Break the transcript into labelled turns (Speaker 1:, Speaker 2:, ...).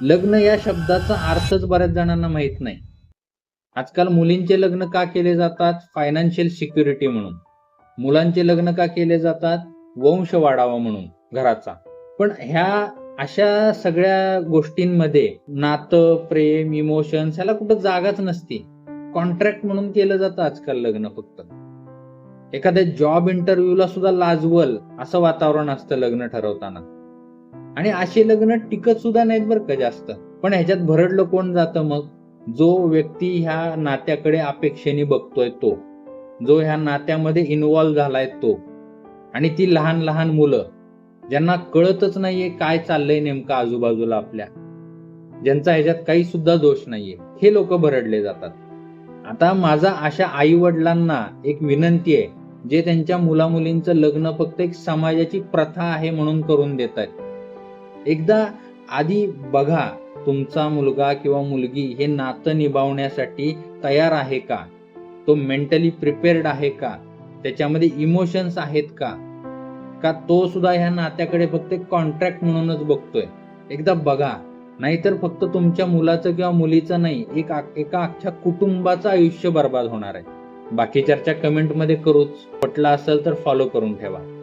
Speaker 1: लग्न या शब्दाचा अर्थच बऱ्याच जणांना माहित नाही. आजकाल मुलींचे लग्न का केले जातात? फायनान्शियल सिक्युरिटी म्हणून. मुलांचे लग्न का केले जातात? वंश वाढावा म्हणून घराचा. पण ह्या अशा सगळ्या गोष्टींमध्ये नातं, प्रेम, इमोशन्स ह्याला कुठं जागाच नसते. कॉन्ट्रॅक्ट म्हणून केलं जातं आजकाल लग्न फक्त. एखाद्या जॉब इंटरव्ह्यूला सुद्धा लाजवल असं वातावरण असतं लग्न ठरवताना. आणि असे लग्न टिकत सुद्धा नाहीत बरं का जास्त. पण ह्याच्यात भरडलं कोण जातं मग? जो व्यक्ती ह्या नात्याकडे अपेक्षेने बघतोय तो, जो ह्या नात्यामध्ये इन्व्हॉल्व झालाय तो, आणि ती लहान लहान मुलं ज्यांना कळतच नाहीये काय चाललंय नेमकं आजूबाजूला आपल्या, ज्यांचा ह्याच्यात काही सुद्धा दोष नाहीये, हे लोक भरडले जातात. आता माझा अशा आई वडिलांना एक विनंती आहे, जे त्यांच्या मुलामुलींचं लग्न फक्त एक समाजाची प्रथा आहे म्हणून करून देत आहेत. एकदा आधी बघा, तुमचा मुलगा किंवा मुलगी हे नातं निभावण्यासाठी तयार आहे का? तो मेंटली प्रिपेअर्ड आहे का? त्याच्यामध्ये इमोशन्स आहेत का? का तो सुद्धा ह्या नात्याकडे फक्त एक कॉन्ट्रॅक्ट म्हणूनच बघतोय? एकदा बघा. नाहीतर फक्त तुमच्या मुलाचं किंवा मुलीचं नाही, एका अख्ख्या कुटुंबाचं आयुष्य बर्बाद होणार आहे. बाकी चर्चा कमेंटमध्ये करूच. पटलं असेल तर फॉलो करून ठेवा.